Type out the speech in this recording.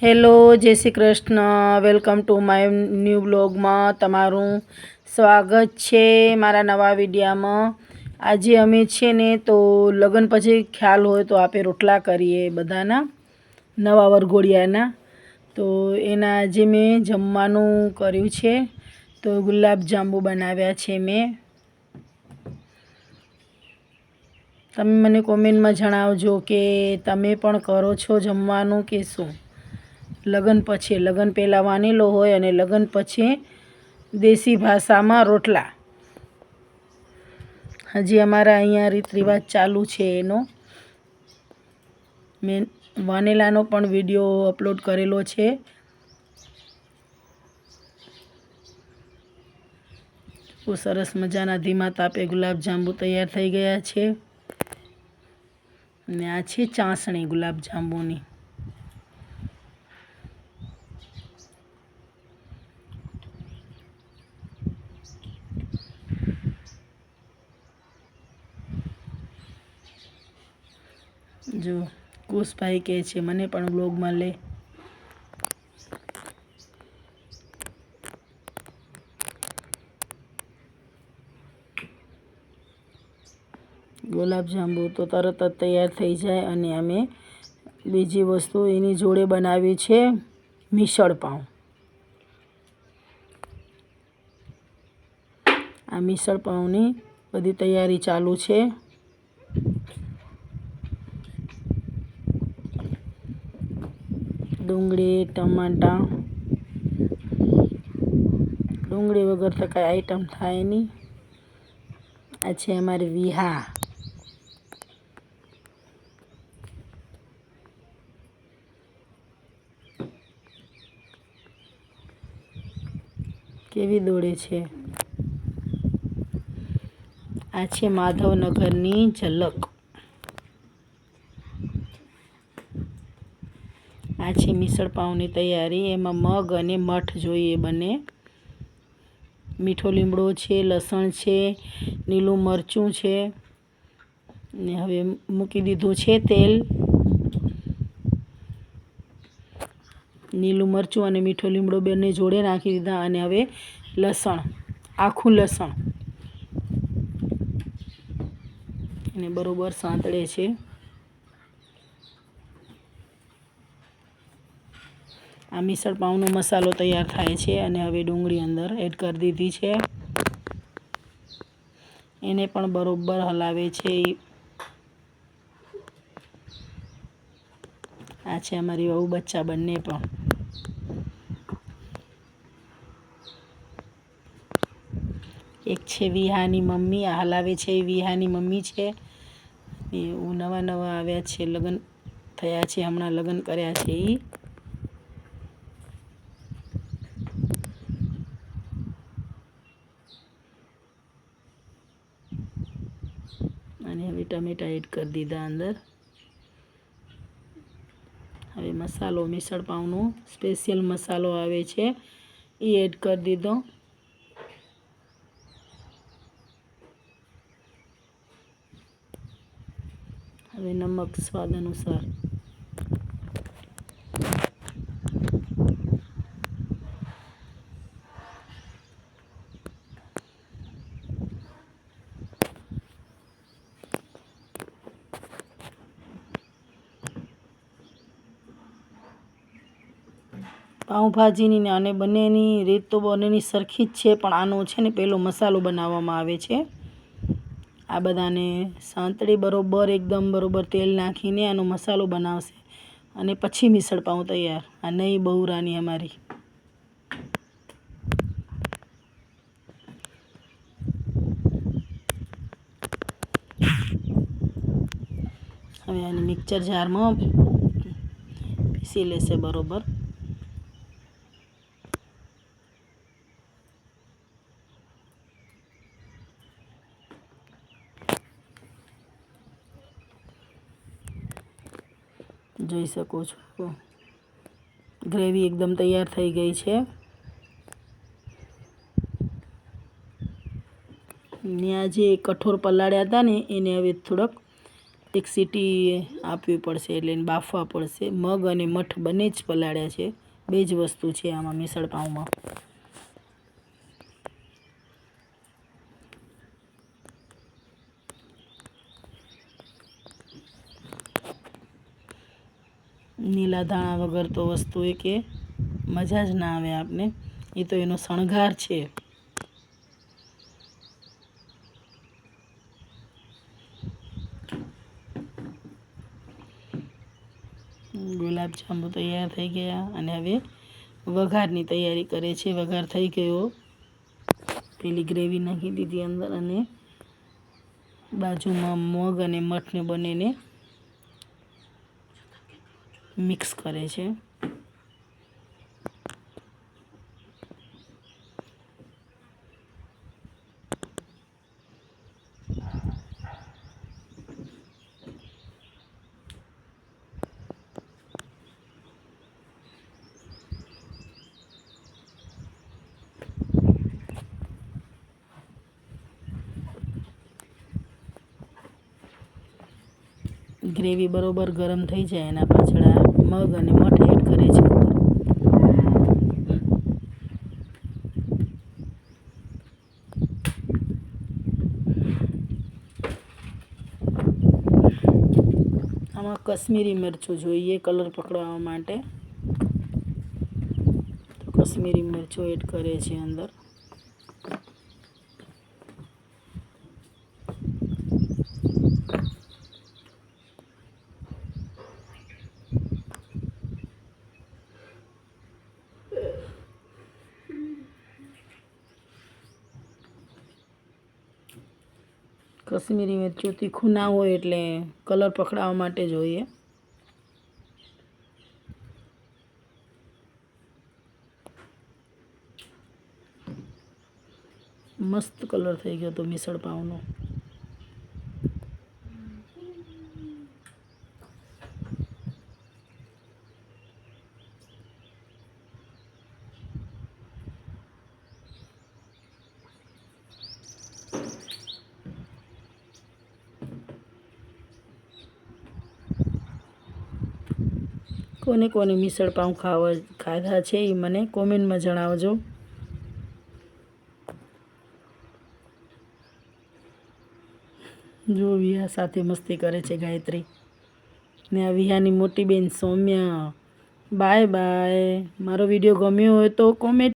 Hello, જય Shri Krishna. Welcome to my new બ્લોગમાં તમારું સ્વાગત છે મારા નવા વિડીયામાં. આજે અમે છે ને તો લગ્ન પછી ખ્યાલ હોય તો આપણે રોટલા કરીએ બધાના, નવા વરઘોડિયાના. તો એના આજે મેં જમવાનું કર્યું છે. તો ગુલાબજાંબુ બનાવ્યા છે મેં. તમે મને કોમેન્ટમાં જણાવજો કે તમે પણ કરો છો જમવાનું કે શું. લગ્ન પછી, લગ્ન પહેલાં વાનેલો હોય અને લગ્ન પછી દેશી ભાષામાં રોટલા. હજી અમારા અહીંયા રીત રિવાજ ચાલુ છે એનો. મેં વાનેલાનો પણ વિડીયો અપલોડ કરેલો છે. બહુ સરસ મજાના ધીમા તાપે ગુલાબજાંબુ તૈયાર થઈ ગયા છે. અને આ છે ચાસણી ગુલાબજાંબુની. જો કુશભાઈ કહે છે મને પણ બ્લોગમાં લે. ગુલાબજાંબુ તો તરત જ તૈયાર થઈ જાય. અને અમે બીજી વસ્તુ એની જોડે બનાવી છે મિસળ પાઉં. આ મિસળ પાઉંની બધી તૈયારી ચાલુ છે. ડુંગળી, ટમાટા, ડુંગળી વગર તો કાંઈ આઈટમ થાય નહીં. આ છે અમારી વિહા. કેવી દોડે છે. આ છે માધવનગરની ઝલક. આ છે મિસળ પાઉંની તૈયારી. એમાં મગ અને મઠ જોઈએ બને. મીઠો લીમડો છે, લસણ છે, લીલું મરચું છે. ને હવે મૂકી દીધું છે તેલ. લીલું મરચું અને મીઠો લીમડો બંને જોડે નાખી દીધા. અને હવે લસણ, આખું લસણ એને બરોબર સાંતળે છે. આ મિસળ પાઉંનો મસાલો તૈયાર થાય છે. અને હવે ડુંગળી અંદર એડ કરી દીધી છે. એને પણ બરોબર હલાવે છે. આ છે અમારી વહુ બચ્ચા બંને પણ. એક છે વિહાની મમ્મી, આ હલાવે છે એ વિહાની મમ્મી છે. એ નવા નવા આવ્યા છે, લગ્ન થયા છે, હમણાં લગ્ન કર્યા છે એ. અને હવે ટમેટા એડ કરી દીધા અંદર. હવે મસાલો, મિસળ પાઉંનો સ્પેશિયલ મસાલો આવે છે એ એડ કરી દીધો. હવે નમક સ્વાદ અનુસાર. પાઉંભાજીની ને આને બંનેની રીત તો બંનેની સરખી જ છે. પણ આનો છે ને પહેલો મસાલો બનાવવામાં આવે છે. આ બધાને સાંતળી બરોબર, એકદમ બરોબર તેલ નાખીને આનો મસાલો બનાવશે. અને પછી મિસળ પાઉં તૈયાર. આ નહીં બહુરાની અમારી. હવે આને મિક્સર જારમાં પીસી લેશે બરોબર. જોઈ શકો છો ગ્રેવી એકદમ તૈયાર થઈ ગઈ છે. ને આ જે કઠોળ પલાળ્યા હતા ને એને હવે થોડોક એક સીટી આપવી પડશે એટલે એને બાફવા પડશે. મગ અને મઠ બંને જ પલાળ્યા છે, બે જ વસ્તુ છે આમાં મિસળ પાઉંમાં. લીલા ધાણા વગર તો વસ્તુ એ કે મજા જ ના આવે આપને. એ તો એનો શણગાર છે. ગુલાબજાંબુ તૈયાર થઈ ગયા અને હવે વઘારની તૈયારી કરે છે. વઘાર થઈ ગયો, પેલી ગ્રેવી નાખી દીધી અંદર અને બાજુમાં મગ અને મઠને બંનેને મિક્સ કરે છે. ગ્રેવી બરોબર ગરમ થઈ જાય એના પાછળ આ મગ અને મઠ એડ કરે છે. આમાં કશ્મીરી મરચું જોઈએ કલર પકડવા માટે, તો કશ્મીરી મરચું એડ કરે છે અંદર. કશ્મીરી મરચું તીખું ના હોય એટલે કલર પકડાવવા માટે જોઈએ. મસ્ત કલર થઈ ગયો તો મિસળ પાઉંનો. કોને કોને મિસળ પાઉં ખાધા છે એ મને કોમેન્ટમાં જણાવજો. જો વિહા સાથે મસ્તી કરે છે ગાયત્રી ને આ વિહાની મોટી બેન સૌમ્યા. Bye bye. મારો વિડીયો ગમ્યો હોય તો કોમેન્ટ